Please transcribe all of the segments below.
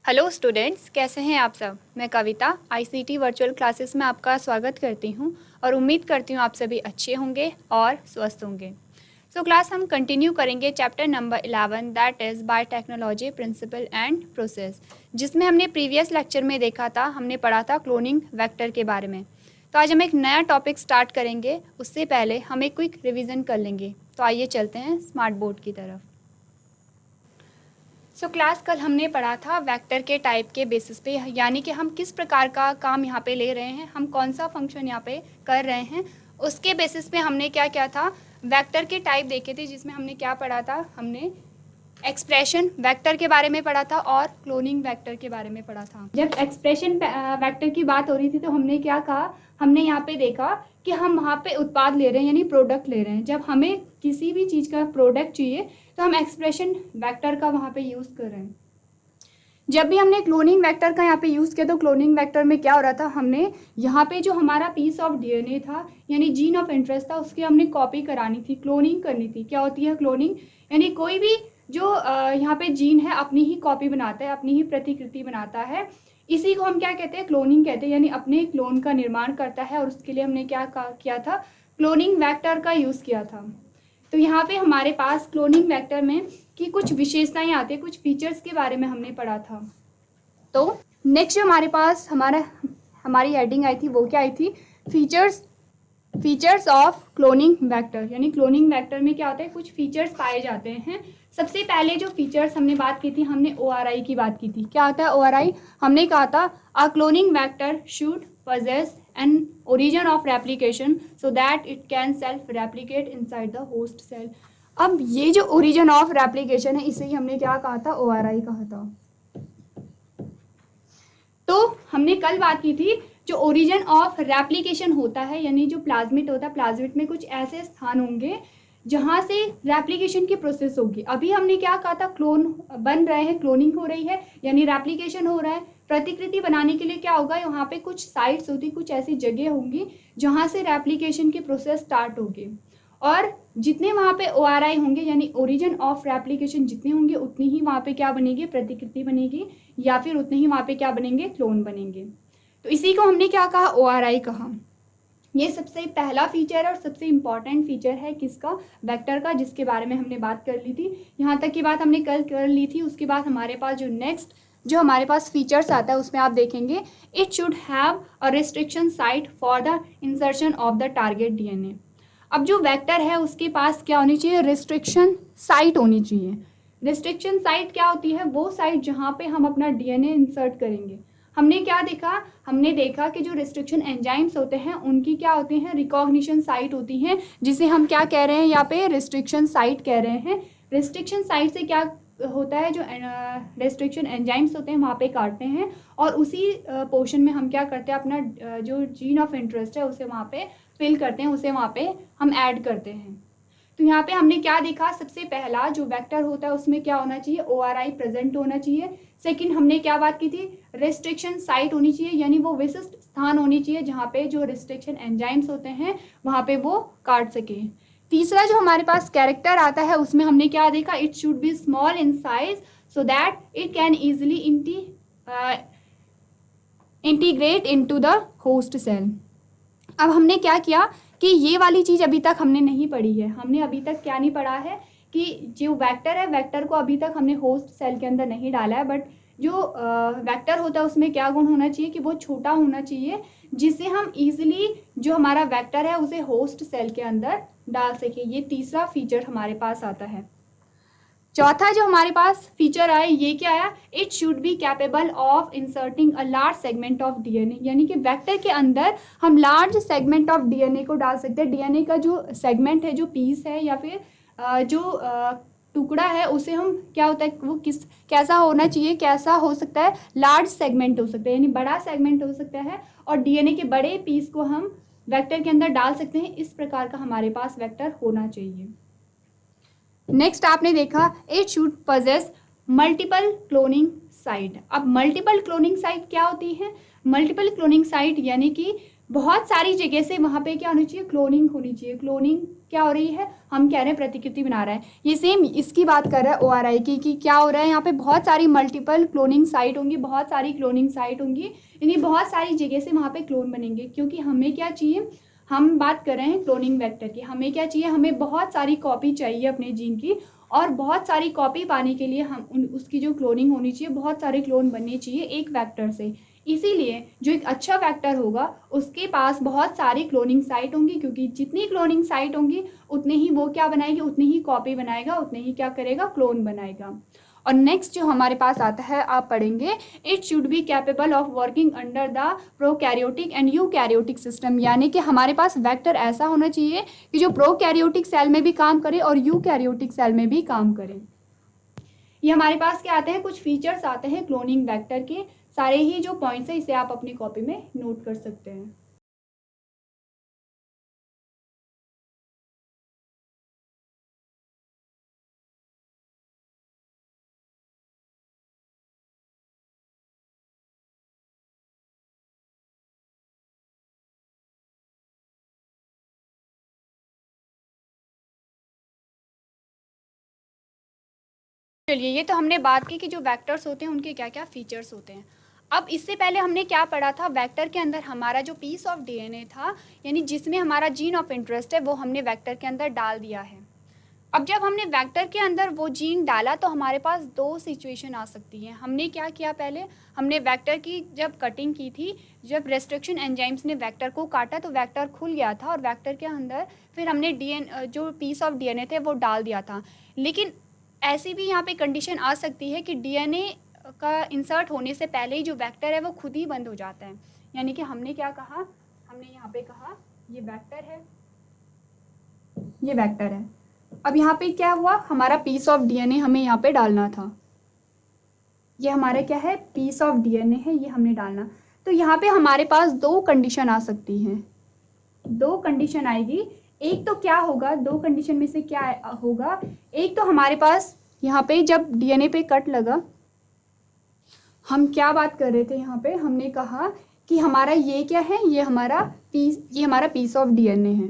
Hello students, कैसे हैं आप सब। मैं कविता आईसीटी वर्चुअल क्लासेस में आपका स्वागत करती हूं और उम्मीद करती हूं आप सभी अच्छे होंगे और स्वस्थ होंगे। क्लास हम कंटिन्यू करेंगे chapter number 11 that is biotechnology principle and process, जिसमें हमने प्रीवियस लेक्चर में देखा था, हमने पढ़ा था क्लोनिंग वेक्टर के बारे में। तो आज हम एक नया टॉपिक स्टार्ट करेंगे, उससे पहले हम एक क्विक रिविज़न कर लेंगे। तो आइए चलते हैं स्मार्ट बोर्ड की तरफ। क्लास कल हमने पढ़ा था वेक्टर के टाइप के बेसिस पे, यानी कि हम किस प्रकार का काम यहाँ पे ले रहे हैं, हम कौन सा फंक्शन यहाँ पे कर रहे हैं, उसके बेसिस पे हमने क्या क्या था, वेक्टर के टाइप देखे थे, जिसमें हमने क्या पढ़ा था, हमने एक्सप्रेशन वेक्टर के बारे में पढ़ा था और क्लोनिंग वेक्टर के बारे में पढ़ा था। जब एक्सप्रेशन वेक्टर की बात हो रही थी तो हमने क्या कहा, हमने यहाँ पे देखा कि हम वहाँ पे उत्पाद ले रहे हैं, यानी प्रोडक्ट ले रहे हैं। जब हमें किसी भी चीज़ का प्रोडक्ट चाहिए तो हम एक्सप्रेशन वेक्टर का वहाँ पे यूज़ कर रहे हैं। जब भी हमने क्लोनिंग वेक्टर का यहाँ पे यूज़ किया तो क्लोनिंग वेक्टर में क्या हो रहा था, हमने यहाँ पे जो हमारा पीस ऑफ डीएनए था, यानी जीन ऑफ इंटरेस्ट था, उसकी हमने कॉपी करानी थी, क्लोनिंग करनी थी। क्या होती है क्लोनिंग, यानी कोई भी जो यहाँ पे जीन है अपनी ही कॉपी बनाता है, अपनी ही प्रतिकृति बनाता है। इसी को हम क्या कहते हैं, क्लोनिंग कहते हैं, यानी अपने क्लोन का निर्माण करता है। और उसके लिए हमने क्या किया था, क्लोनिंग वेक्टर का यूज़ किया था। तो यहाँ पे हमारे पास क्लोनिंग वेक्टर में की कुछ विशेषताएं आती है, कुछ फीचर्स के बारे में हमने पढ़ा था। तो नेक्स्ट जो हमारे पास हमारी हेडिंग आई थी वो क्या आई थी, फीचर्स ऑफ क्लोनिंग वेक्टर, यानी क्लोनिंग वेक्टर में क्या होता है, कुछ फीचर्स पाए जाते हैं। सबसे पहले जो फीचर्स हमने बात की थी, हमने ORI की बात की थी। क्या होता है ORI, हमने कहा था अ cloning vector should possess an origin of replication so that it can self replicate inside the host cell। अब ये जो origin of replication है, इसे ही हमने क्या कहा था, ORI कहा था। तो हमने कल बात की थी, जो ओरिजिन ऑफ रेप्लिकेशन होता है, यानी जो प्लाज्मिड होता है, प्लाज्मिड में कुछ ऐसे स्थान होंगे जहाँ से रेप्लिकेशन की प्रोसेस होगी। अभी हमने क्या कहा था, क्लोन बन रहे हैं, क्लोनिंग हो रही है, यानी रेप्लिकेशन हो रहा है। प्रतिकृति बनाने के लिए क्या होगा, यहाँ पे कुछ साइट्स होती, कुछ ऐसी जगह होंगी जहाँ से रेप्लिकेशन की प्रोसेस स्टार्ट होगी। और जितने वहाँ पे ORI होंगे, यानी ओरिजिन ऑफ रेप्लिकेशन जितने होंगे, उतनी ही वहाँ पे क्या बनेगी, प्रतिकृति बनेगी, या फिर उतने ही वहाँ पे क्या बनेंगे, क्लोन बनेंगे। तो इसी को हमने क्या कहा, ORI कहा। ये सबसे पहला फीचर और सबसे इम्पॉर्टेंट फीचर है किसका, वेक्टर का, जिसके बारे में हमने बात कर ली थी। यहाँ तक की बात हमने कल कर ली थी। उसके बाद हमारे पास जो नेक्स्ट जो हमारे पास फीचर्स आता है, उसमें आप देखेंगे it should have a restriction site for the insertion of the target DNA। अब जो वेक्टर है उसके पास क्या होनी चाहिए, रिस्ट्रिक्शन साइट होनी चाहिए। रिस्ट्रिक्शन साइट क्या होती है, वो साइट जहाँ पे हम अपना DNA इंसर्ट करेंगे। हमने क्या देखा, हमने देखा कि जो रिस्ट्रिक्शन एंजाइम्स होते हैं उनकी क्या होती हैं, रिकॉग्निशन साइट होती हैं, जिसे हम क्या कह रहे हैं, यहाँ पे रिस्ट्रिक्शन साइट कह रहे हैं। रिस्ट्रिक्शन साइट से क्या होता है, जो रिस्ट्रिक्शन एंजाइम्स होते हैं वहाँ पे काटते हैं, और उसी पोर्शन में हम क्या करते हैं, अपना जो जीन ऑफ इंटरेस्ट है उसे वहाँ पे फिल करते हैं, उसे वहाँ पे हम ऐड करते हैं। तो यहाँ पे हमने क्या देखा, सबसे पहला जो वेक्टर होता है उसमें क्या होना चाहिए, ORI प्रेजेंट होना चाहिए। सेकंड हमने क्या बात की थी, रिस्ट्रिक्शन साइट होनी चाहिए, यानी वो विशिष्ट स्थान होनी चाहिए जहाँ पे जो रिस्ट्रिक्शन एंजाइम्स होते हैं वहाँ पे वो काट सके। तीसरा जो हमारे पास कैरेक्टर आता है, उसमें हमने क्या देखा, it should be small in size so that it can easily integrate into the host cell. अब हमने क्या किया कि ये वाली चीज़ अभी तक हमने नहीं पढ़ी है। हमने अभी तक क्या नहीं पढ़ा है कि जो वेक्टर है, वेक्टर को अभी तक हमने होस्ट सेल के अंदर नहीं डाला है। बट जो वेक्टर होता है उसमें क्या गुण होना चाहिए कि वो छोटा होना चाहिए, जिससे हम इजीली जो हमारा वेक्टर है उसे होस्ट सेल के अंदर डाल सके। ये तीसरा फीचर हमारे पास आता है। चौथा जो हमारे पास फीचर आया, ये क्या आया, it should be capable of inserting a large segment of DNA, यानी कि वेक्टर के अंदर हम लार्ज सेगमेंट ऑफ DNA को डाल सकते हैं। DNA का जो सेगमेंट है, जो पीस है या फिर जो टुकड़ा है, उसे हम क्या होता है, वो कैसा होना चाहिए, कैसा हो सकता है, लार्ज सेगमेंट हो सकता है, यानी बड़ा सेगमेंट हो सकता है, और DNA के बड़े पीस को हम वेक्टर के अंदर डाल सकते हैं। इस प्रकार का हमारे पास वेक्टर होना चाहिए। नेक्स्ट आपने देखा, it should possess multiple cloning site. अब मल्टीपल क्लोनिंग साइट क्या होती है, मल्टीपल क्लोनिंग साइट यानी कि बहुत सारी जगह से वहाँ पे क्या होनी चाहिए, क्लोनिंग होनी चाहिए। क्लोनिंग क्या हो रही है, हम कह रहे हैं प्रतिकृति बना रहा है। ये सेम इसकी बात कर रहा है ORI की कि क्या हो रहा है, यहाँ पे बहुत सारी मल्टीपल क्लोनिंग साइट होंगी, बहुत सारी क्लोनिंग साइट होंगी, यानी बहुत सारी जगह से वहाँ पे क्लोन बनेंगे। क्योंकि हमें क्या चाहिए, हम बात कर रहे हैं क्लोनिंग वेक्टर की, हमें क्या चाहिए, हमें बहुत सारी कॉपी चाहिए अपने जीन की, और बहुत सारी कॉपी पाने के लिए हम उसकी जो क्लोनिंग होनी चाहिए, बहुत सारे क्लोन बनने चाहिए एक वेक्टर से। इसीलिए जो एक अच्छा वेक्टर होगा उसके पास बहुत सारी क्लोनिंग साइट होंगी, क्योंकि जितनी क्लोनिंग साइट होंगी उतने ही वो क्या बनाएगी, उतनी ही कॉपी बनाएगा, उतने ही क्या करेगा, क्लोन बनाएगा। और नेक्स्ट जो हमारे पास आता है, आप पढ़ेंगे it should be capable of working under the prokaryotic and eukaryotic system, यानी कि हमारे पास वेक्टर ऐसा होना चाहिए कि जो प्रोकैरियोटिक सेल में भी काम करे और यूकैरियोटिक सेल में भी काम करे। ये हमारे पास क्या आते हैं, कुछ फीचर्स आते हैं क्लोनिंग वेक्टर के, सारे ही जो पॉइंट्स है इसे आप अपनी कॉपी में नोट कर सकते हैं। चलिए, ये तो हमने बात की कि जो वेक्टर्स होते हैं उनके क्या क्या फीचर्स होते हैं। अब इससे पहले हमने क्या पढ़ा था, वेक्टर के अंदर हमारा जो पीस ऑफ DNA था, यानी जिसमें हमारा जीन ऑफ इंटरेस्ट है, वो हमने वेक्टर के अंदर डाल दिया है। अब जब हमने वेक्टर के अंदर वो जीन डाला तो हमारे पास दो सिचुएशन आ सकती हैं। हमने क्या किया, पहले हमने वेक्टर की जब कटिंग की थी, जब रेस्ट्रिक्शन एंजाइम्स ने वेक्टर को काटा तो वेक्टर खुल गया था, और वेक्टर के अंदर फिर हमने जो पीस ऑफ DNA थे वो डाल दिया था। लेकिन ऐसी भी यहाँ पे कंडीशन आ सकती है कि DNA का इंसर्ट होने से पहले ही जो वेक्टर है वो खुद ही बंद हो जाता है। यानी कि हमने क्या कहा, हमने यहाँ पे कहा ये वेक्टर है, ये वेक्टर है। अब यहाँ पे क्या हुआ, हमारा पीस ऑफ DNA हमें यहाँ पे डालना था, ये हमारा क्या है, पीस ऑफ DNA है, ये हमने डालना। तो यहाँ पे हमारे पास दो कंडीशन आ सकती हैं, दो कंडीशन आएगी। एक तो क्या होगा, दो कंडीशन में से क्या होगा, एक तो हमारे पास यहाँ पे जब DNA पे कट लगा, हम क्या बात कर रहे थे यहाँ पे, हमने कहा कि हमारा ये क्या है, ये हमारा पीस ऑफ DNA है,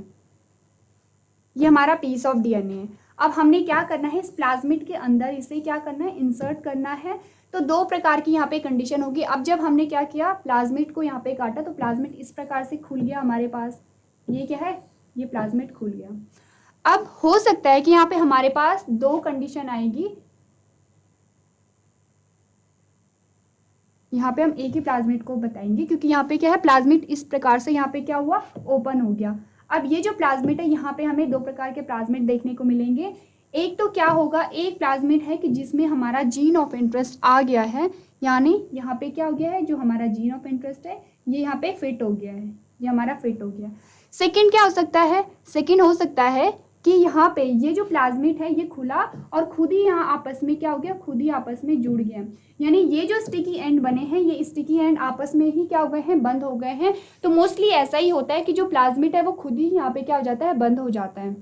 ये हमारा पीस ऑफ DNA है। अब हमने क्या करना है, इस प्लाज्मिड के अंदर इसे क्या करना है, इंसर्ट करना है। तो दो प्रकार की यहाँ पे कंडीशन होगी। अब जब हमने क्या किया, प्लाज्मिड को यहाँ पे काटा तो प्लाज्मिड इस प्रकार से खुल गया हमारे पास, ये क्या है, ये प्लाज्मिड खुल गया। अब हो सकता है कि यहाँ पे हमारे पास दो कंडीशन आएगी, यहाँ पे हम एक ही प्लाज्मिड को बताएंगे, क्योंकि यहाँ पे क्या है, प्लाज्मिड इस प्रकार से यहाँ पे क्या हुआ, ओपन हो गया। अब ये जो प्लाज्मिड है, यहाँ पे हमें दो प्रकार के प्लाज्मिड देखने को मिलेंगे। एक तो क्या होगा, एक प्लाज्मिड है कि जिसमें हमारा जीन ऑफ इंटरेस्ट आ गया है, यानी यहाँ पे क्या हो गया है, जो हमारा जीन ऑफ इंटरेस्ट है ये यहाँ पे फिट हो गया है, ये हमारा फिट हो गया। सेकेंड क्या हो सकता है, सेकेंड हो सकता है कि यहाँ पे ये जो प्लाज्मिड है ये खुला और खुद ही यहाँ आपस में क्या हो गया, खुद ही आपस में जुड़ गया, यानी ये जो स्टिकी एंड बने हैं, ये स्टिकी एंड आपस में ही क्या हो गए हैं, बंद हो गए हैं। तो मोस्टली ऐसा ही होता है कि जो प्लाज्मिड है वो खुद ही यहाँ पे क्या हो जाता है, बंद हो जाता है।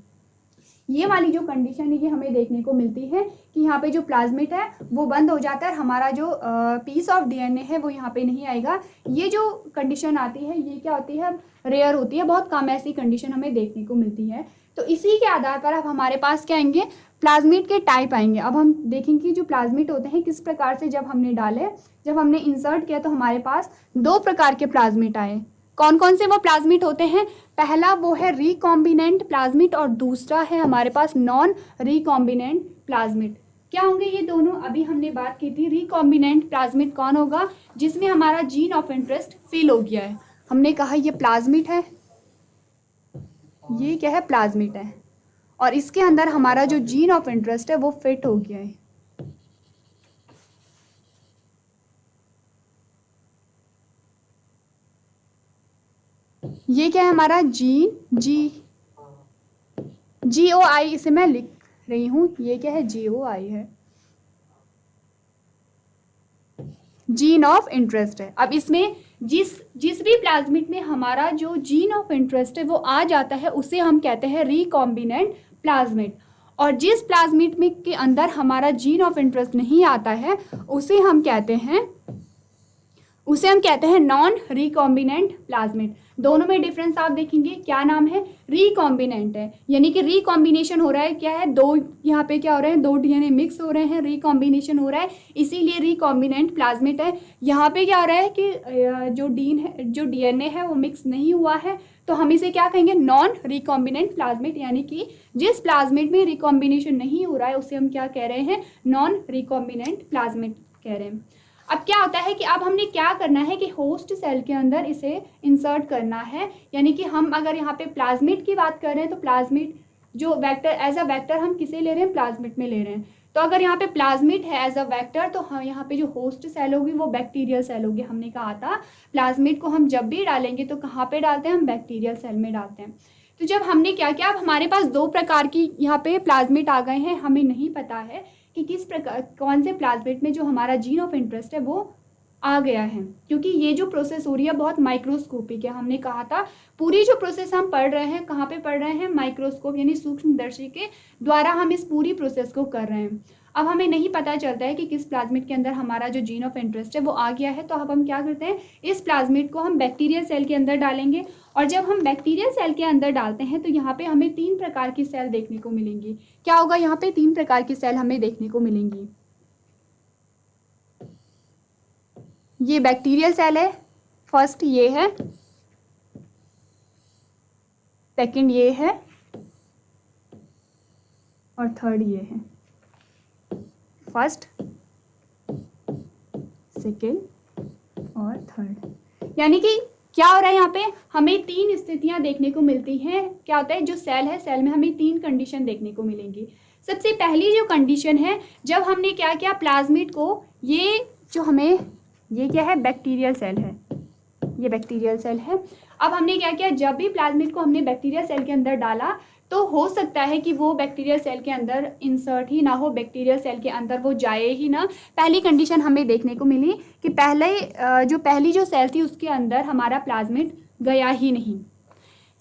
ये वाली जो कंडीशन है ये हमें देखने को मिलती है कि यहाँ पे जो प्लाज्मिड है वो बंद हो जाता है, हमारा जो पीस ऑफ DNA है वो यहाँ पे नहीं आएगा। ये जो कंडीशन आती है ये क्या होती है, रेयर होती है, बहुत कम ऐसी कंडीशन हमें देखने को मिलती है। तो इसी के आधार पर अब हमारे पास क्या आएंगे, प्लाज्मिड के टाइप आएंगे। अब हम देखेंगे कि जो प्लाज्मिड होते हैं किस प्रकार से जब हमने डाले, जब हमने इंसर्ट किया तो हमारे पास दो प्रकार के प्लाज्मिड आए। कौन कौन से वो प्लाज्मिड होते हैं, पहला वो है रिकॉम्बिनेंट प्लाज्मिड और दूसरा है हमारे पास नॉन रिकॉम्बिनेंट प्लाज्मिड। क्या होंगे ये दोनों, अभी हमने बात की थी रिकॉम्बिनेंट प्लाज्मिड कौन होगा, जिसमें हमारा जीन ऑफ इंटरेस्ट फिल हो गया है। हमने कहा ये प्लाज्मिड है, ये क्या है, प्लाज्मिड है, और इसके अंदर हमारा जो जीन ऑफ इंटरेस्ट है वो फिट हो गया है। ये क्या है हमारा जीन, GOI, इसे मैं लिख रही हूं, ये क्या है, GOI है, जीन ऑफ इंटरेस्ट है। अब इसमें जिस भी प्लाज्मिड में हमारा जो जीन ऑफ इंटरेस्ट है वो आ जाता है उसे हम कहते हैं रिकॉम्बिनेंट प्लाज्मिड, और जिस प्लाज्मिड में के अंदर हमारा जीन ऑफ इंटरेस्ट नहीं आता है उसे हम कहते हैं उसे हम कहते हैं नॉन रिकॉम्बिनेंट प्लाज्मिड। दोनों में डिफरेंस आप देखेंगे, क्या नाम है, रिकॉम्बिनेंट है, यानी कि रिकॉम्बिनेशन हो रहा है, क्या है, दो यहाँ पे क्या हो रहे हैं, दो डीएनए मिक्स हो रहे हैं, रिकॉम्बिनेशन हो रहा है, इसीलिए रिकॉम्बिनेंट प्लाज्मिड है। यहाँ पे क्या हो रहा है कि जो डीएनए है वो मिक्स नहीं हुआ है, तो हम इसे क्या कहेंगे, नॉन रिकॉम्बिनेंट प्लाज्मिड, यानी कि जिस प्लाज्मिड में रिकॉम्बिनेशन नहीं हो रहा है उसे हम क्या कह रहे हैं, नॉन रिकॉम्बिनेंट प्लाज्मिड कह रहे हैं। अब क्या होता है कि अब हमने क्या करना है कि होस्ट सेल के अंदर इसे इंसर्ट करना है, यानी कि हम अगर यहाँ पे प्लाज्मिड की बात कर रहे हैं तो प्लाज्मिड जो वेक्टर एज अ वेक्टर हम किसे ले रहे हैं, प्लाज्मिड में ले रहे हैं। तो अगर यहाँ पे प्लाज्मिड है एज अ वेक्टर तो हम यहाँ पे जो होस्ट सेल होगी वो बैक्टीरियल सेल होगी। हमने कहा था प्लाज्मिड को हम जब भी डालेंगे तो कहाँ पे डालते हैं, हम बैक्टीरियल सेल में डालते हैं। तो जब हमने क्या किया, अब हमारे पास दो प्रकार की यहाँ पे प्लाज्मिड आ गए हैं, हमें नहीं पता है कि किस प्रकार कौन से प्लाज्मिड में जो हमारा जीन ऑफ इंटरेस्ट है वो आ गया है, क्योंकि ये जो प्रोसेस हो रही है बहुत माइक्रोस्कोपिक है। हमने कहा था पूरी जो प्रोसेस हम पढ़ रहे हैं कहाँ पे पढ़ रहे हैं, माइक्रोस्कोप यानी सूक्ष्मदर्शी के द्वारा हम इस पूरी प्रोसेस को कर रहे हैं। अब हमें नहीं पता चलता है कि किस प्लाज्मिड के अंदर हमारा जो जीन ऑफ इंटरेस्ट है वो आ गया है, तो अब हम क्या करते हैं, इस प्लाज्मिड को हम बैक्टीरियल सेल के अंदर डालेंगे। और जब हम बैक्टीरियल सेल के अंदर डालते हैं तो यहाँ पे हमें 3 प्रकार की सेल देखने को मिलेंगी। क्या होगा, यहाँ पे 3 प्रकार की सेल हमें देखने को मिलेंगी। ये बैक्टीरियल सेल है, फर्स्ट ये है, सेकंड ये है और थर्ड ये है। फर्स्ट, सेकंड और थर्ड, यानी कि क्या हो रहा है, यहाँ पे हमें 3 स्थितियां देखने को मिलती हैं। क्या होता है, जो सेल है सेल में हमें 3 कंडीशन देखने को मिलेंगी। सबसे पहली जो कंडीशन है, जब हमने क्या किया, प्लाज्मिड को, ये जो हमें, ये क्या है, बैक्टीरियल सेल है, ये बैक्टीरियल सेल है। अब हमने क्या किया, जब भी प्लाज्मिड को हमने बैक्टीरियल सेल के अंदर डाला तो हो सकता है कि वो बैक्टीरियल सेल के अंदर इंसर्ट ही ना हो, बैक्टीरियल सेल के अंदर वो जाए ही ना। पहली कंडीशन हमें देखने को मिली कि पहली जो सेल थी उसके अंदर हमारा प्लाज्मिड गया ही नहीं।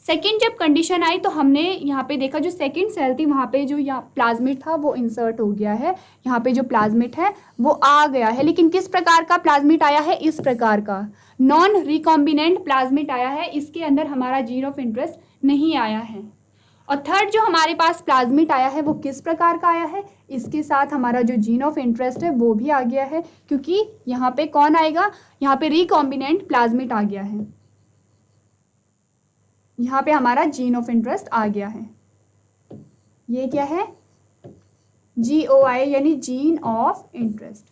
सेकेंड जब कंडीशन आई तो हमने यहाँ पे देखा जो सेकेंड सेल थी वहाँ पे जो यहाँ प्लाज्मिड था वो इंसर्ट हो गया है, यहाँ पे जो प्लाज्मिड है वो आ गया है। लेकिन किस प्रकार का प्लाज्मिड आया है, इस प्रकार का नॉन रिकॉम्बिनेंट प्लाज्मिड आया है, इसके अंदर हमारा जीन ऑफ इंटरेस्ट नहीं आया है। और थर्ड जो हमारे पास प्लाज्मिड आया है वो किस प्रकार का आया है, इसके साथ हमारा जो जीन ऑफ इंटरेस्ट है वो भी आ गया है, क्योंकि यहाँ पे कौन आएगा, यहाँ पे रिकॉम्बिनेंट प्लाज्मिड आ गया है, यहाँ पे हमारा जीन ऑफ इंटरेस्ट आ गया है। ये क्या है, GOI यानी जीन ऑफ इंटरेस्ट।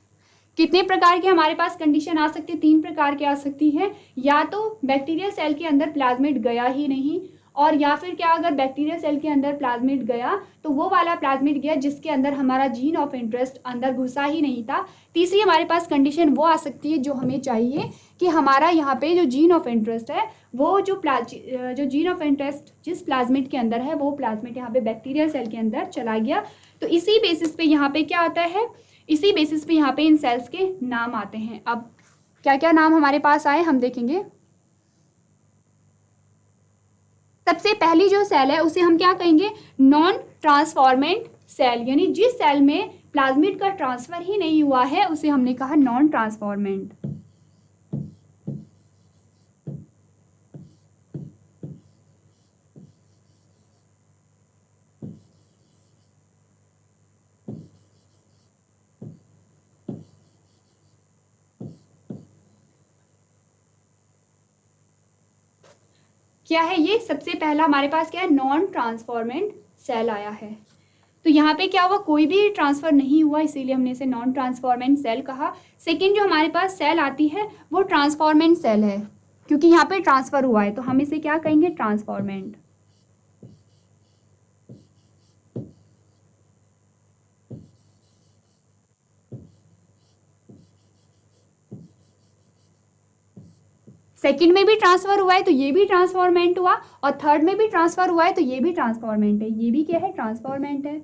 कितने प्रकार के हमारे पास कंडीशन आ सकती है, 3 प्रकार की आ सकती है। या तो बैक्टीरियल सेल के अंदर प्लाज्मिड गया ही नहीं, और या फिर क्या, अगर बैक्टीरियल सेल के अंदर प्लाज्मिड गया तो वो वाला प्लाज्मिड गया जिसके अंदर हमारा जीन ऑफ इंटरेस्ट अंदर घुसा ही नहीं था। तीसरी हमारे पास कंडीशन वो आ सकती है जो हमें चाहिए कि हमारा यहाँ पे जो जीन ऑफ इंटरेस्ट है वो जो जीन ऑफ इंटरेस्ट जिस प्लाज्मिड के अंदर है वो प्लाज्मिड यहाँ पे बैक्टीरियल सेल के अंदर चला गया। तो इसी बेसिस पे यहाँ पे क्या आता है, इसी बेसिस पे यहाँ पे इन सेल्स के नाम आते हैं। अब क्या क्या नाम हमारे पास आए हम देखेंगे। सबसे पहली जो सेल है उसे हम क्या कहेंगे, नॉन ट्रांसफॉर्मेंट सेल, यानी जिस सेल में प्लाज्मिड का ट्रांसफर ही नहीं हुआ है उसे हमने कहा नॉन ट्रांसफॉर्मेंट। क्या है ये, सबसे पहला हमारे पास क्या है, नॉन ट्रांसफॉर्मेंट सेल आया है। तो यहाँ पे क्या हुआ, कोई भी ट्रांसफर नहीं हुआ, इसीलिए हमने इसे नॉन ट्रांसफॉर्मेंट सेल कहा। सेकेंड जो हमारे पास सेल आती है वो ट्रांसफॉर्मेंट सेल है, क्योंकि यहाँ पे ट्रांसफर हुआ है तो हम इसे क्या कहेंगे, ट्रांसफॉर्मेंट। सेकंड में भी ट्रांसफर हुआ है तो ये भी ट्रांसफॉर्मेंट हुआ, और थर्ड में भी ट्रांसफर हुआ है तो ये भी ट्रांसफॉर्मेंट है, ये भी क्या है, ट्रांसफॉर्मेंट है।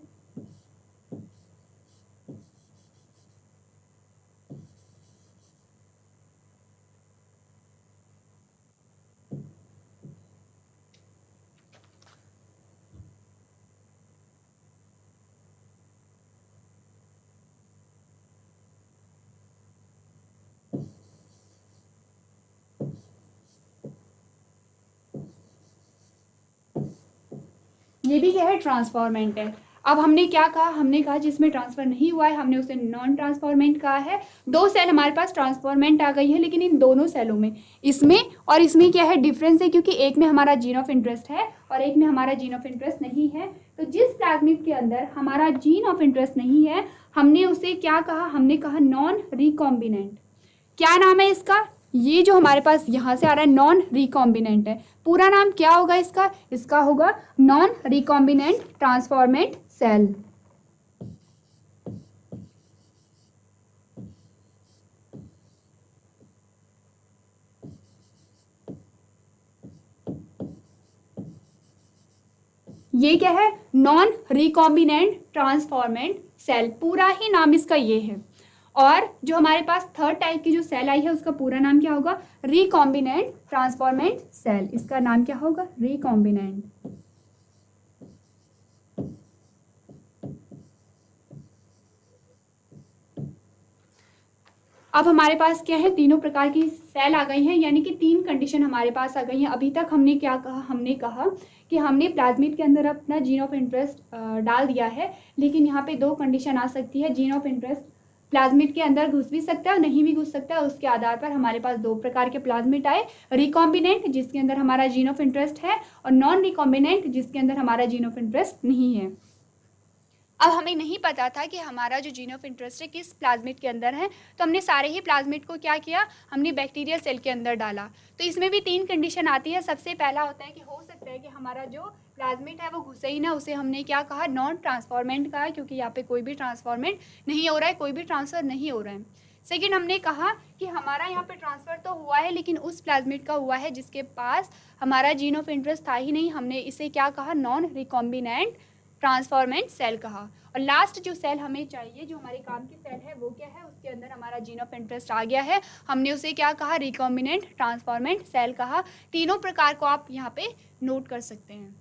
ये भी क्या है, ट्रांसफॉर्मेंट है। अब हमने क्या कहा, हमने कहा जिसमें ट्रांसफर नहीं हुआ है हमने उसे नॉन ट्रांसफॉर्मेंट कहा है। दो सेल हमारे पास ट्रांसफॉर्मेंट आ गई है, लेकिन इन दोनों सेलों में, इसमें और इसमें क्या है, डिफरेंस है, क्योंकि एक में हमारा जीन ऑफ इंटरेस्ट है और एक में हमारा जीन ऑफ इंटरेस्ट नहीं है। तो जिस प्लाज्मिड के अंदर हमारा जीन ऑफ इंटरेस्ट नहीं है हमने उसे क्या कहा, हमने कहा नॉन रिकॉम्बिनेंट। क्या नाम है इसका, ये जो हमारे पास यहाँ से आ रहा है नॉन रिकॉम्बिनेंट है, पूरा नाम क्या होगा इसका, इसका होगा नॉन रिकॉम्बिनेंट ट्रांसफॉर्मेंट सेल। ये क्या है, नॉन रिकॉम्बिनेंट ट्रांसफॉर्मेंट सेल, पूरा ही नाम इसका ये है। और जो हमारे पास थर्ड टाइप की जो सेल आई है उसका पूरा नाम क्या होगा, रिकॉम्बिनेंट ट्रांसफॉर्मेंट सेल, इसका नाम क्या होगा, रिकॉम्बिनेंट। अब हमारे पास क्या है, तीनों प्रकार की सेल आ गई हैं, यानी कि तीन कंडीशन हमारे पास आ गई हैं। अभी तक हमने क्या कहा, हमने कहा कि हमने प्लाज्मिड के अंदर अपना जीन ऑफ इंटरेस्ट डाल दिया है, लेकिन यहाँ पे दो कंडीशन आ सकती है। जीन ऑफ इंटरेस्ट प्लाज्मिड के अंदर घुस भी सकता है और नहीं भी घुस सकता है, उसके आधार पर हमारे पास दो प्रकार के प्लाज्मिड आए, रिकॉम्बिनेंट जिसके अंदर हमारा जीन ऑफ इंटरेस्ट है और नॉन रिकॉम्बिनेंट जिसके अंदर हमारा जीन ऑफ इंटरेस्ट नहीं है। अब हमें नहीं पता था कि हमारा जो जीन ऑफ इंटरेस्ट है किस प्लाज्मिड के अंदर है, तो हमने सारे ही प्लाज्मिड को क्या किया, हमने बैक्टीरियल सेल के अंदर डाला। तो इसमें भी तीन कंडीशन आती है। सबसे पहला होता है कि हो सकता है कि हमारा जो प्लाज्मिड है वो घुसे ही ना, उसे हमने क्या कहा, नॉन ट्रांसफॉर्मेंट कहा, क्योंकि यहाँ पे कोई भी ट्रांसफॉर्मेंट नहीं हो रहा है, कोई भी ट्रांसफर नहीं हो रहा है। सेकेंड, हमने कहा कि हमारा यहाँ पे ट्रांसफ़र तो हुआ है लेकिन उस प्लाज्मिड का हुआ है जिसके पास हमारा जीन ऑफ इंटरेस्ट था ही नहीं, हमने इसे क्या कहा, नॉन रिकॉम्बिनेंट ट्रांसफॉर्मेंट सेल कहा। और लास्ट जो सेल हमें चाहिए, जो हमारे काम की सेल है, वो क्या है, उसके अंदर हमारा जीन ऑफ इंटरेस्ट आ गया है, हमने उसे क्या कहा, रिकॉम्बिनेंट ट्रांसफॉर्मेंट सेल कहा। तीनों प्रकार को आप यहाँ पे नोट कर सकते हैं।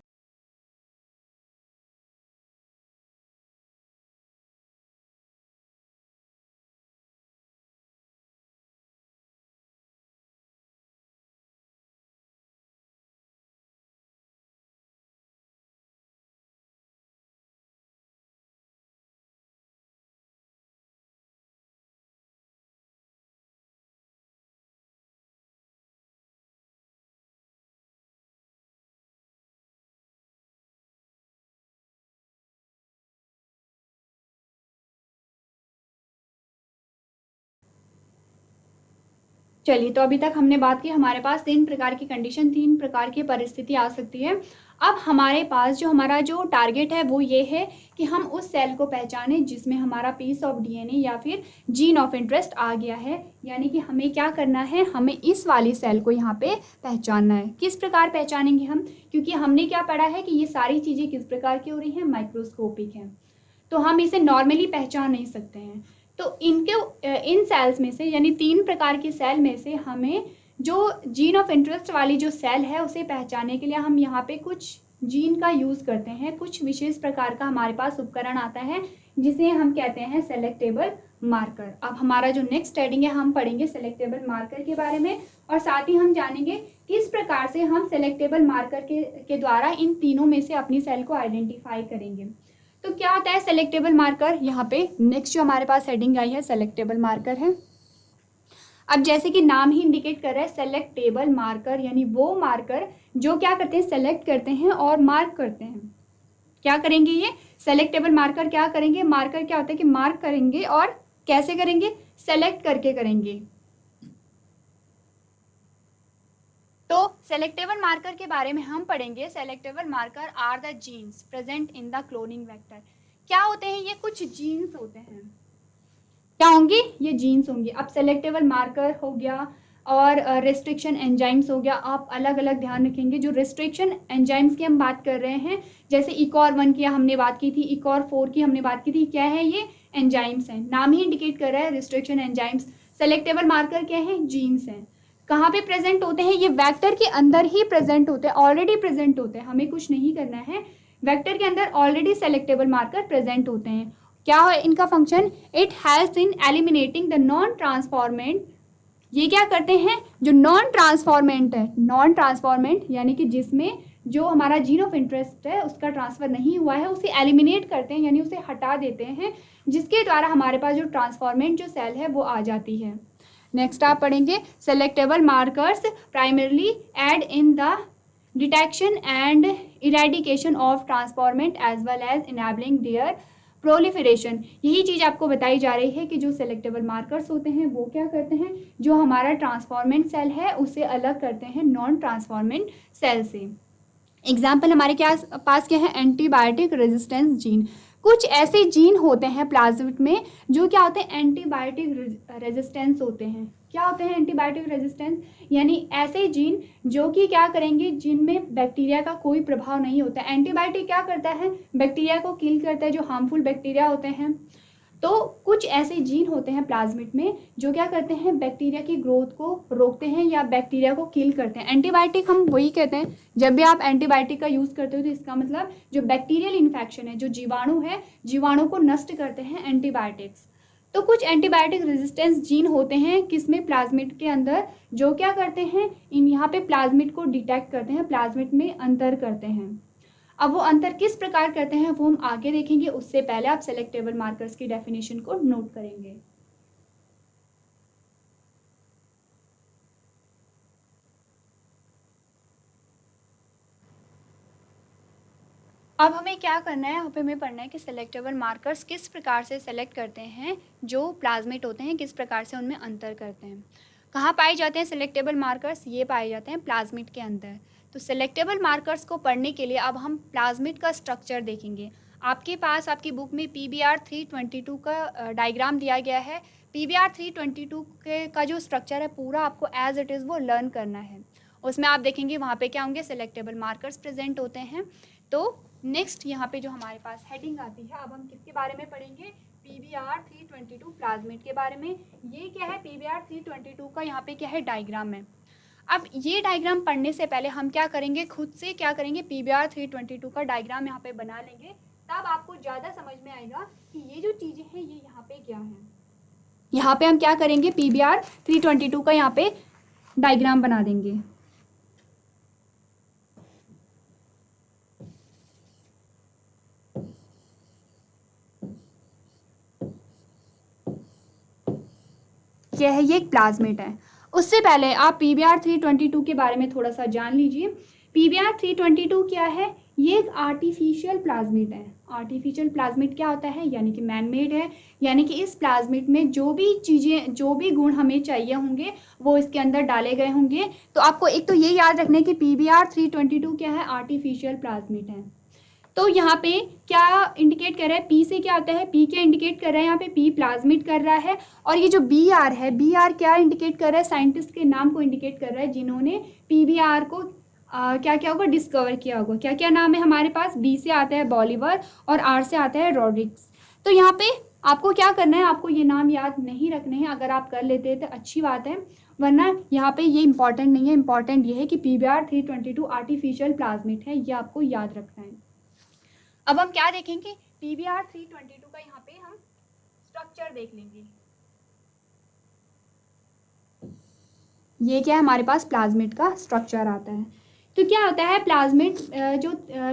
चलिए, तो अभी तक हमने बात की, हमारे पास तीन प्रकार की कंडीशन, तीन प्रकार की परिस्थिति आ सकती है। अब हमारे पास जो हमारा जो टारगेट है वो ये है कि हम उस सेल को पहचानें जिसमें हमारा पीस ऑफ डीएनए या फिर जीन ऑफ इंटरेस्ट आ गया है। यानी कि हमें क्या करना है, हमें इस वाली सेल को यहाँ पे पहचानना है। किस प्रकार पहचानेंगे हम, क्योंकि हमने क्या पढ़ा है कि ये सारी चीज़ें किस प्रकार की हो रही हैं, माइक्रोस्कोपिक हैं, तो हम इसे नॉर्मली पहचान नहीं सकते हैं। तो इन सेल्स में से, यानी तीन प्रकार की सेल में से, हमें जो जीन ऑफ इंटरेस्ट वाली जो सेल है उसे पहचानने के लिए हम यहाँ पे कुछ जीन का यूज़ करते हैं। कुछ विशेष प्रकार का हमारे पास उपकरण आता है जिसे हम कहते हैं सेलेक्टेबल मार्कर। अब हमारा जो नेक्स्ट हेडिंग है, हम पढ़ेंगे सेलेक्टेबल मार्कर के बारे में, और साथ ही हम जानेंगे किस प्रकार से हम सेलेक्टेबल मार्कर के द्वारा इन तीनों में से अपनी सेल को आइडेंटिफाई करेंगे। तो क्या होता है सेलेक्टेबल मार्कर, यहाँ पे नेक्स्ट जो हमारे पास हेडिंग आई है सेलेक्टेबल मार्कर है। अब जैसे कि नाम ही इंडिकेट कर रहा है, सेलेक्टेबल मार्कर यानी वो मार्कर जो क्या करते हैं, सेलेक्ट करते हैं और मार्क करते हैं। क्या करेंगे ये सेलेक्टेबल मार्कर, क्या करेंगे, मार्कर क्या होता है कि मार्क करेंगे, और कैसे करेंगे, सेलेक्ट करके करेंगे। तो सेलेक्टेबल मार्कर के बारे में हम पढ़ेंगे। Selectable marker are the genes present in the cloning vector. क्या होते हैं ये, कुछ जीन्स होते हैं। क्या होंगे, ये जीन्स होंगे। अब सेलेक्टेबल मार्कर हो गया और रेस्ट्रिक्शन एंजाइम्स हो गया। आप अलग अलग ध्यान रखेंगे, जो रेस्ट्रिक्शन एंजाइम्स की हम बात कर रहे हैं, जैसे इकॉर 1 की हमने बात की थी, इकॉर 4 की हमने बात की थी, क्या है ये, एंजाइम्स हैं। नाम ही इंडिकेट कर रहा है रेस्ट्रिक्शन एंजाइम्स। सेलेक्टेबल मार्कर क्या है, जीन्स हैं। कहाँ पे प्रेजेंट होते हैं, ये वेक्टर के अंदर ही प्रेजेंट होते हैं, ऑलरेडी प्रेजेंट होते हैं, हमें कुछ नहीं करना है। वेक्टर के अंदर ऑलरेडी सेलेक्टेबल मार्कर प्रेजेंट होते हैं। क्या है इनका function, it helps in eliminating the non transformant. ये क्या करते हैं, जो नॉन ट्रांसफॉर्मेंट है, नॉन ट्रांसफॉर्मेंट यानी कि जिसमें जो हमारा जीन ऑफ इंटरेस्ट है उसका ट्रांसफ़र नहीं हुआ है उसे एलिमिनेट करते हैं, यानी उसे हटा देते हैं, जिसके द्वारा हमारे पास जो ट्रांसफॉर्मेंट जो सेल है वो आ जाती है। नेक्स्ट आप पढ़ेंगे selectable markers primarily aid in the detection and eradication of transformant as well as enabling their proliferation. यही चीज़ आपको बताई जा रही है कि जो सेलेक्टेबल मार्कर्स होते हैं वो क्या करते हैं, जो हमारा ट्रांसफॉर्मेंट सेल है उसे अलग करते हैं नॉन ट्रांसफॉर्मेंट सेल से। एग्जाम्पल हमारे पास क्या है, एंटीबायोटिक रेजिस्टेंस जीन। कुछ ऐसे जीन होते हैं प्लाज्मिड में जो क्या होते हैं, एंटीबायोटिक रेजिस्टेंस होते हैं। क्या होते हैं एंटीबायोटिक रेजिस्टेंस, यानी ऐसे जीन जो कि क्या करेंगे, जिनमें बैक्टीरिया का कोई प्रभाव नहीं होता। एंटीबायोटिक क्या करता है, बैक्टीरिया को किल करता है, जो हार्मफुल बैक्टीरिया होते हैं। तो कुछ ऐसे जीन होते हैं प्लाज्मिड में जो क्या करते हैं, बैक्टीरिया की ग्रोथ को रोकते हैं या बैक्टीरिया को किल करते हैं। एंटीबायोटिक हम वही कहते हैं, जब भी आप एंटीबायोटिक का यूज़ करते हो तो इसका मतलब जो बैक्टीरियल इन्फेक्शन है, जो जीवाणु है, जीवाणु को नष्ट करते हैं एंटीबायोटिक्स। तो कुछ एंटीबायोटिक रेजिस्टेंस जीन होते हैं किसमें, प्लाज्मिड के अंदर, जो क्या करते हैं, इन यहाँ पे प्लाज्मिड को डिटेक्ट करते हैं, प्लाज्मिड में अंतर करते हैं। अब वो अंतर किस प्रकार करते हैं वो हम आगे देखेंगे, उससे पहले आप सेलेक्टेबल मार्कर्स की डेफिनेशन को नोट करेंगे। अब हमें क्या करना है, यहाँ पे हमें पढ़ना है कि सेलेक्टेबल मार्कर्स किस प्रकार से सेलेक्ट करते हैं, जो प्लाज्मिड होते हैं किस प्रकार से उनमें अंतर करते हैं। कहाँ पाए जाते हैं सेलेक्टेबल मार्कर्स, ये पाए जाते हैं प्लाज्मिड के अंदर। तो सेलेक्टेबल मार्कर्स को पढ़ने के लिए अब हम प्लाज्मिड का स्ट्रक्चर देखेंगे। आपके पास आपकी बुक में PBR 322 का डायग्राम दिया गया है। PBR 322 का जो स्ट्रक्चर है पूरा आपको एज इट इज़ वो लर्न करना है। उसमें आप देखेंगे वहाँ पे क्या होंगे, सेलेक्टेबल मार्कर्स प्रेजेंट होते हैं। तो नेक्स्ट यहाँ पे जो हमारे पास हेडिंग आती है, अब हम किसके बारे में पढ़ेंगे, PBR 322 प्लाज्मिड के बारे में। ये क्या है, PBR 322 का यहाँ पे क्या है, डायग्राम है। अब ये डायग्राम पढ़ने से पहले हम क्या करेंगे, खुद से क्या करेंगे, PBR 322 का डायग्राम यहाँ पे बना लेंगे, तब आपको ज़्यादा समझ में आएगा कि ये जो चीज़ें हैं ये यहाँ पे क्या है। यहाँ पे हम क्या करेंगे, PBR 322 का यहाँ पे डायग्राम बना देंगे। यह है, ये एक प्लाज्मिड है। उससे पहले आप PBR 322 के बारे में थोड़ा सा जान लीजिए। PBR 322 क्या है, ये एक आर्टिफिशियल प्लाज्मिड है। आर्टिफिशियल प्लाज्मिड क्या होता है, यानी कि मैन मेड है, यानी कि इस प्लाज्मिड में जो भी चीज़ें, जो भी गुण हमें चाहिए होंगे वो इसके अंदर डाले गए होंगे। तो आपको एक तो ये याद रखना है कि PBR 322 क्या है, आर्टिफिशियल प्लाज्मिड है। तो यहाँ पे क्या इंडिकेट कर रहा है, पी से क्या आता है, पी क्या इंडिकेट कर रहा है, यहाँ पे पी प्लाज्मिड कर रहा है। और ये जो BR है, BR क्या इंडिकेट कर रहा है, साइंटिस्ट के नाम को इंडिकेट कर रहा है जिन्होंने PBR को क्या क्या होगा, डिस्कवर किया होगा। क्या क्या नाम है हमारे पास, B से आता है बॉलीवर और R से आता है रॉड्रिक्स। तो यहाँ पे आपको क्या करना है, आपको ये नाम याद नहीं रखने हैं। अगर आप कर लेते हैं तो अच्छी बात है, वरना यहाँ पे ये इंपॉर्टेंट नहीं है। इंपॉर्टेंट ये है कि PBR 322 आर्टिफिशियल प्लाज्मिड है, ये आपको याद रखना है। अब हम क्या देखेंगे, PBR 322 का यहाँ पे हम स्ट्रक्चर देख लेंगे। ये क्या है, हमारे पास प्लाज्मिड का स्ट्रक्चर आता है। तो क्या होता है, प्लाज्मिड जो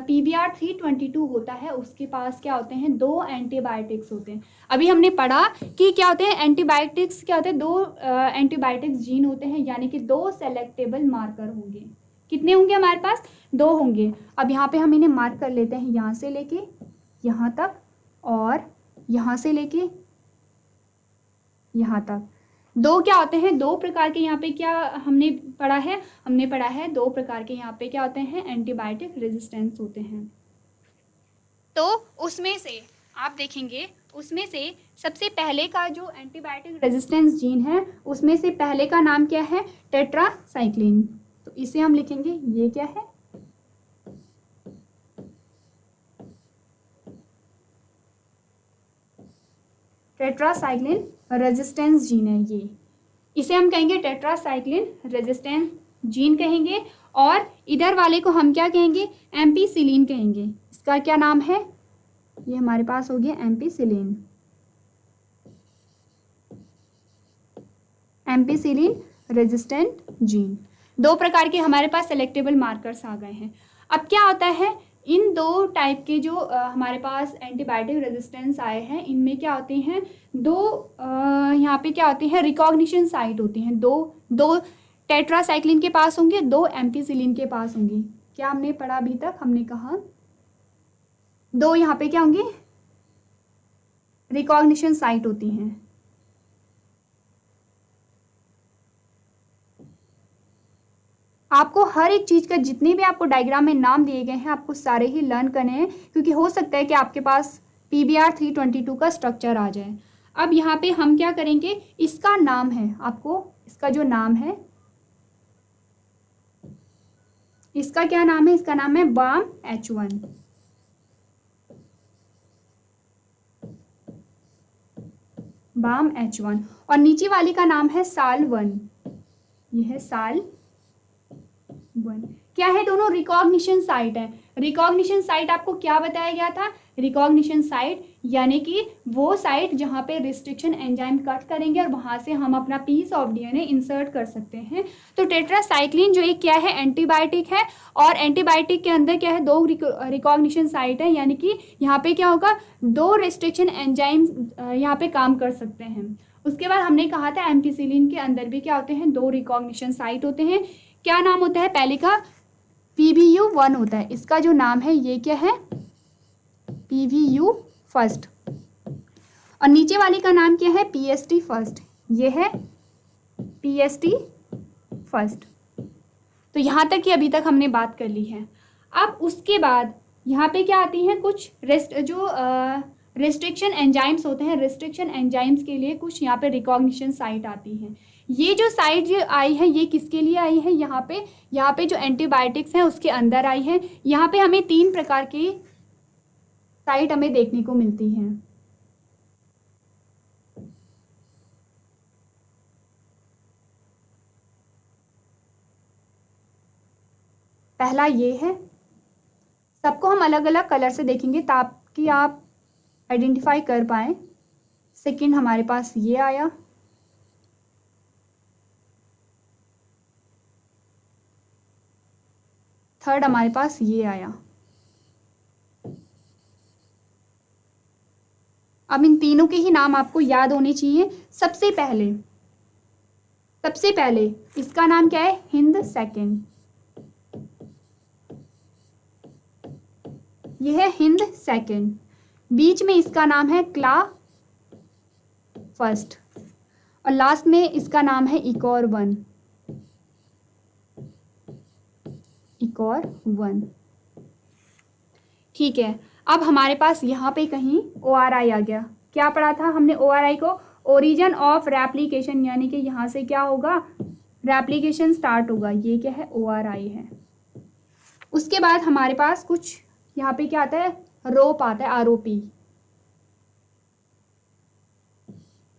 PBR 322 होता है उसके पास क्या होते हैं, दो एंटीबायोटिक्स होते हैं। अभी हमने पढ़ा कि क्या होते हैं एंटीबायोटिक्स, क्या होते हैं, दो एंटीबायोटिक्स जीन होते हैं, यानी कि दो सेलेक्टेबल मार्कर होंगे। कितने होंगे हमारे पास, दो होंगे। अब यहाँ पे हम इन्हें मार्क कर लेते हैं, यहाँ से लेके यहाँ तक और यहाँ से लेके यहाँ तक। दो क्या होते हैं, दो प्रकार के यहाँ पे क्या हमने पढ़ा है, हमने पढ़ा है दो प्रकार के यहाँ पे क्या होते हैं, एंटीबायोटिक रेजिस्टेंस होते हैं। तो उसमें से आप देखेंगे, उसमें से सबसे पहले का जो एंटीबायोटिक रेजिस्टेंस जीन है उसमें से पहले का नाम क्या है, टेट्रासाइक्लिन। तो इसे हम लिखेंगे, ये क्या है, टेट्रासाइक्लिन रेजिस्टेंस जीन है ये। इसे हम कहेंगे टेट्रासाइक्लिन रेजिस्टेंस जीन कहेंगे। और इधर वाले को हम क्या कहेंगे, एम्पीसिलिन कहेंगे। इसका क्या नाम है, ये हमारे पास हो गया एम्पीसिलिन। Ampicillin resistant gene. दो प्रकार के हमारे पास सेलेक्टेबल मार्कर्स आ गए हैं। अब क्या होता है, इन दो टाइप के जो हमारे पास एंटीबायोटिक रेजिस्टेंस आए हैं, इनमें क्या होते हैं, दो यहाँ पे क्या होते हैं, रिकॉग्निशन साइट होती हैं। दो टेट्रासाइक्लिन के पास होंगे, दो एम्पिसिलिन के पास होंगी। क्या हमने पढ़ा अभी तक, हमने कहा दो यहाँ पे क्या होंगी, रिकॉग्निशन साइट होती हैं। आपको हर एक चीज़ का, जितने भी आपको डायग्राम में नाम दिए गए हैं, आपको सारे ही लर्न करने हैं, क्योंकि हो सकता है कि आपके पास PBr 322 का स्ट्रक्चर आ जाए। अब यहाँ पे हम क्या करेंगे, इसका नाम है, आपको इसका जो नाम है, इसका क्या नाम है, इसका नाम है BAM-H1। BAM-H1। और नीचे वाली का नाम है SAL1। यह है SAL1। क्या है, दोनों रिकॉग्निशन साइट है। रिकॉग्निशन साइट आपको क्या बताया गया था, रिकॉग्निशन साइट यानी कि वो साइट जहाँ पे रिस्ट्रिक्शन एंजाइम कट करेंगे और वहाँ से हम अपना पीस ऑफ DNA इंसर्ट कर सकते हैं। तो टेट्रासाइक्लिन जो एक क्या है, एंटीबायोटिक है, और एंटीबायोटिक के अंदर क्या है, दो रिकॉग्निशन साइट है, यानी कि यहाँ पे क्या होगा, दो रिस्ट्रिक्शन एंजाइम यहाँ पे काम कर सकते हैं। उसके बाद हमने कहा था एम्पिसिलिन के अंदर भी क्या होते हैं, दो रिकॉग्निशन साइट होते हैं। क्या नाम होता है, पहले का PVU1 होता है, इसका जो नाम है ये क्या है, PVU फर्स्ट, और नीचे वाले का नाम क्या है, PST फर्स्ट, ये है PST फर्स्ट। तो यहाँ तक कि अभी तक हमने बात कर ली है। अब उसके बाद यहाँ पे क्या आती हैं, कुछ रिस्ट्रिक्शन एंजाइम्स होते हैं। रिस्ट्रिक्शन एंजाइम्स के लिए कुछ यहाँ पे रिकॉग्निशन साइट आती हैं। ये जो साइट जो आई है, ये किसके लिए आई है, यहाँ पे जो एंटीबायोटिक्स हैं उसके अंदर आई है। यहाँ पे हमें 3 प्रकार की साइट हमें देखने को मिलती हैं। पहला ये है, सबको हम अलग अलग कलर से देखेंगे ताकि आप आइडेंटिफाई कर पाएँ। सेकंड हमारे पास ये आया, थर्ड हमारे पास ये आया। अब इन तीनों के ही नाम आपको याद होने चाहिए। सबसे पहले इसका नाम क्या है, हिंद सेकंड, यह है हिंद सेकंड। बीच में इसका नाम है क्ला फर्स्ट, और लास्ट में इसका नाम है इकोर वन। ठीक है। अब हमारे पास यहाँ पे कहीं ORI आ गया। क्या पढ़ा था हमने ORI को, ओरिजिन ऑफ रेप्लिकेशन, यानी कि यहाँ से क्या होगा, रेप्लिकेशन स्टार्ट होगा। ये क्या है, ORI है। उसके बाद हमारे पास कुछ यहाँ पे क्या आता है, रोप आता है, ROP।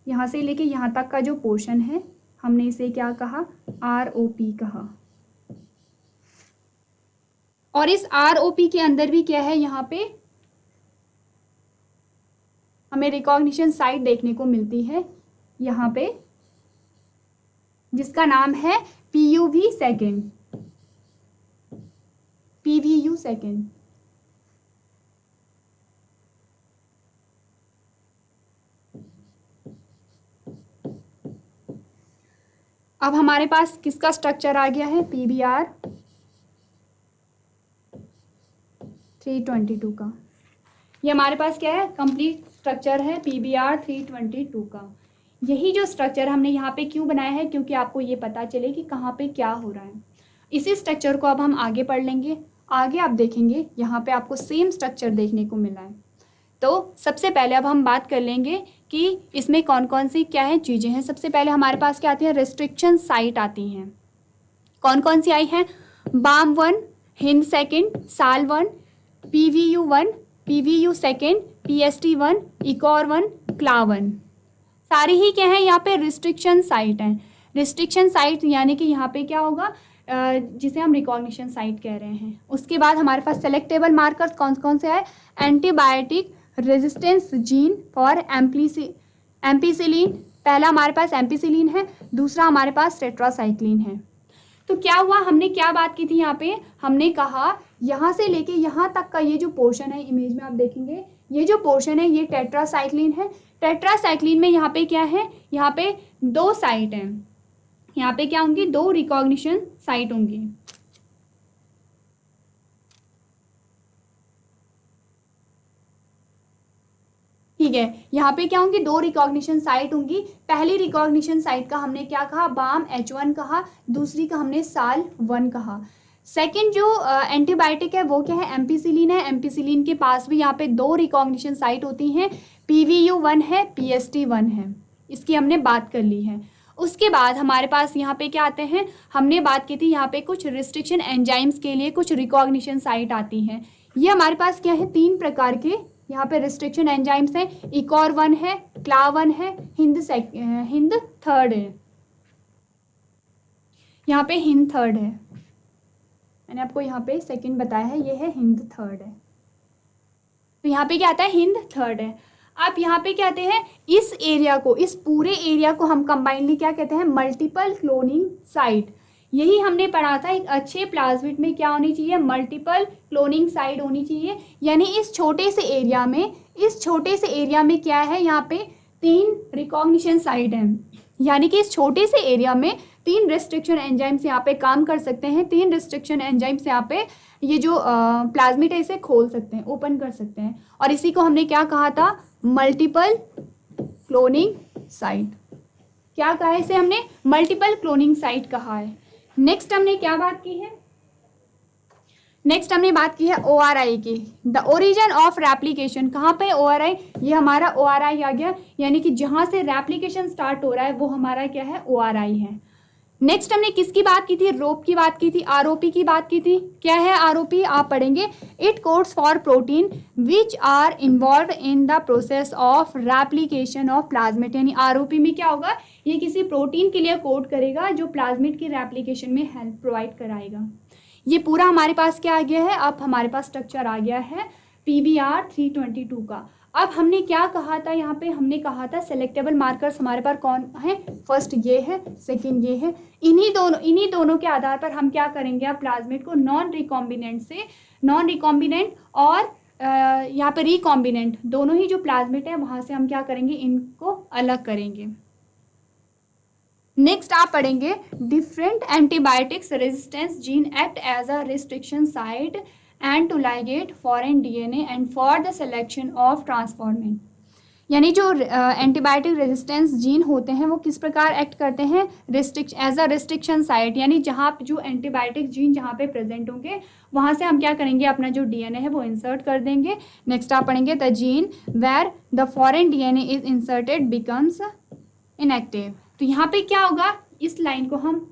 यहाँ से लेके यहाँ तक का जो पोर्शन है, हमने इसे क्या कहा, ROP कहा। और इस ROP के अंदर भी क्या है, यहाँ पे हमें रिकॉग्निशन साइट देखने को मिलती है, यहाँ पे, जिसका नाम है PUV सेकेंड, PVU सेकेंड। अब हमारे पास किसका स्ट्रक्चर आ गया है, PBr 322 का। ये हमारे पास क्या है, कंप्लीट स्ट्रक्चर है PBr 322 का। यही जो स्ट्रक्चर हमने यहाँ पे क्यों बनाया है, क्योंकि आपको ये पता चले कि कहाँ पे क्या हो रहा है। इसी स्ट्रक्चर को अब हम आगे पढ़ लेंगे। आगे आप देखेंगे यहाँ पे आपको सेम स्ट्रक्चर देखने को मिला है। तो सबसे पहले अब हम बात कर लेंगे कि इसमें कौन कौन सी क्या है चीज़ें हैं। सबसे पहले हमारे पास क्या आती है, रिस्ट्रिक्शन साइट आती हैं। कौन कौन सी आई हैं, BAM-1, Hind second, SAL-1, PVU-1, PVU second, PST-1, इकोर-1, CLA-1। सारी ही क्या है, यहाँ पे रिस्ट्रिक्शन साइट हैं। रिस्ट्रिक्शन साइट यानी कि यहाँ पे क्या होगा, जिसे हम रिकॉग्निशन साइट कह रहे हैं। उसके बाद हमारे पास सेलेक्टेबल मार्कर्स कौन कौन से आए, antibiotic resistance gene for ampicillin. पहला हमारे पास एम्पिसिलिन है, दूसरा हमारे पास टेट्रासाइक्लिन है। तो क्या हुआ, हमने क्या बात की थी यहाँ पे, हमने कहा यहाँ से लेके यहाँ तक का ये जो पोर्शन है, इमेज में आप देखेंगे ये जो पोर्शन है ये टेट्रासाइक्लिन है। टेट्रासाइक्लिन में यहाँ पे क्या है, यहाँ पे 2 साइट हैं, यहाँ पे क्या होंगी, 2 रिकॉग्निशन साइट होंगी। ठीक है, यहाँ पे क्या होंगी, 2 रिकॉग्निशन साइट होंगी। पहली रिकॉग्निशन साइट का हमने क्या कहा, बाम H1 कहा, दूसरी का हमने SAL1 कहा। सेकेंड जो एंटीबायोटिक है वो क्या है, एम्पिसिलिन है। एम्पिसिलिन के पास भी यहाँ पे 2 रिकॉग्निशन साइट होती हैं, PVU1 है, PST1 है। इसकी हमने बात कर ली है। उसके बाद हमारे पास यहाँ पे क्या आते हैं, हमने बात की थी यहाँ पे कुछ रिस्ट्रिक्शन एंजाइम्स के लिए कुछ रिकॉग्निशन साइट आती हैं। ये हमारे पास क्या है, 3 प्रकार के यहाँ पे रिस्ट्रिक्शन एंजाइम्स हैं। ECOR1 है, CLA1 है, हिंद थर्ड है। यहाँ पे हिंद थर्ड है, मैंने आपको यहाँ पे सेकंड बताया है, ये है हिंद थर्ड है। तो यहाँ पे क्या आता है, हिंद थर्ड है। आप यहाँ पे क्या कहते हैं, इस एरिया को, इस पूरे एरिया को हम कंबाइनली क्या कहते हैं, मल्टीपल क्लोनिंग साइट। यही हमने पढ़ा था, एक अच्छे प्लाज्मिड में क्या होनी चाहिए, मल्टीपल क्लोनिंग साइट होनी चाहिए। यानी इस छोटे से एरिया में क्या है, यहाँ पे 3 रिकॉग्निशन साइट हैं। यानी कि इस छोटे से एरिया में 3 रिस्ट्रिक्शन एंजाइम्स यहाँ पे काम कर सकते हैं। 3 रिस्ट्रिक्शन एंजाइम्स यहाँ पे ये जो प्लाज्मिड है इसे खोल सकते हैं, ओपन कर सकते हैं। और इसी को हमने क्या कहा था, मल्टीपल क्लोनिंग साइट। क्या कहा है इसे हमने, मल्टीपल क्लोनिंग साइट कहा है। नेक्स्ट हमने क्या बात की है, नेक्स्ट हमने बात की है ORI की, द ओरिजिन ऑफ रेप्लिकेशन। कहाँ पे ORI, ये हमारा ORI आ गया, यानी कि जहाँ से रेप्लिकेशन स्टार्ट हो रहा है वो हमारा क्या है, ORI है। नेक्स्ट हमने किसकी बात की थी, रोप की बात की थी, ROP की बात की थी। क्या है ROP, आप पढ़ेंगे, it codes for protein which are involve in the process of replication of plasmid. यानी ROP में क्या होगा, ये किसी प्रोटीन के लिए कोड करेगा जो प्लाज्मिड की रेप्लिकेशन में हेल्प प्रोवाइड कराएगा। ये पूरा हमारे पास क्या आ गया है, अब हमारे पास स्ट्रक्चर आ गया है PBR 322 का। अब हमने क्या कहा था, यहाँ पे हमने कहा था सेलेक्टेबल मार्कर्स हमारे पास कौन है, फर्स्ट ये है, सेकंड ये है। इन्हीं दोनों के आधार पर हम क्या करेंगे, अब प्लाज्मिड को नॉन रिकॉम्बिनेंट और यहाँ पे रिकॉम्बिनेंट दोनों ही जो प्लाज्मिड है वहाँ से हम क्या करेंगे, इनको अलग करेंगे। नेक्स्ट आप पढ़ेंगे different antibiotics resistance gene act as a restriction site and to ligate foreign DNA and for the selection of transformant. यानी जो एंटीबायोटिक रेजिस्टेंस जीन होते हैं वो किस प्रकार एक्ट करते हैं, एज अ रिस्ट्रिक्शन साइट। यानी जहाँ जो एंटीबायोटिक जीन जहाँ पे प्रेजेंट होंगे वहाँ से हम क्या करेंगे, अपना जो DNA है वो इंसर्ट कर देंगे। नेक्स्ट आप पढ़ेंगे the gene where the foreign DNA is inserted becomes inactive. तो यहाँ पे क्या होगा, इस लाइन को हम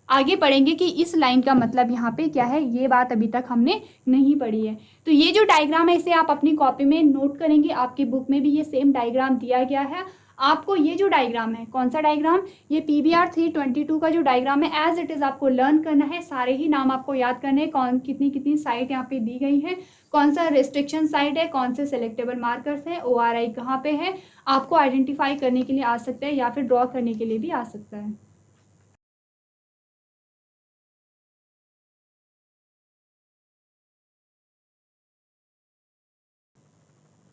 आगे पढ़ेंगे कि इस लाइन का मतलब यहाँ पे क्या है, ये बात अभी तक हमने नहीं पढ़ी है। तो ये जो डायग्राम है इसे आप अपनी कॉपी में नोट करेंगे, आपकी बुक में भी ये सेम डायग्राम दिया गया है। आपको ये जो डायग्राम है, कौन सा डायग्राम, ये PBR 322 का जो डायग्राम है एज इट इज़ आपको लर्न करना है। सारे ही नाम आपको याद करने हैं, कौन कितनी साइट यहाँ पे दी गई है, कौन सा रिस्ट्रिक्शन साइट है, कौन से सेलेक्टेबल मार्कर्स है, ORI कहाँ पे है, आपको आइडेंटिफाई करने के लिए आ सकता है या फिर ड्रॉ करने के लिए भी आ सकता है।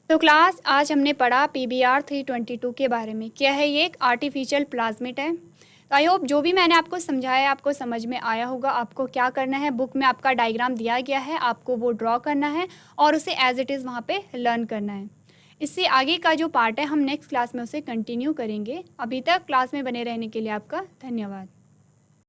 तो क्लास आज हमने पढ़ा PBR 322 के बारे में। क्या है ये, एक आर्टिफिशियल प्लाज्मिड है। तो आई होप जो भी मैंने आपको समझाया आपको समझ में आया होगा। आपको क्या करना है, बुक में आपका डायग्राम दिया गया है, आपको वो ड्रॉ करना है और उसे एज इट इज़ वहाँ पे लर्न करना है। इससे आगे का जो पार्ट है हम नेक्स्ट क्लास में उसे कंटिन्यू करेंगे। अभी तक क्लास में बने रहने के लिए आपका धन्यवाद।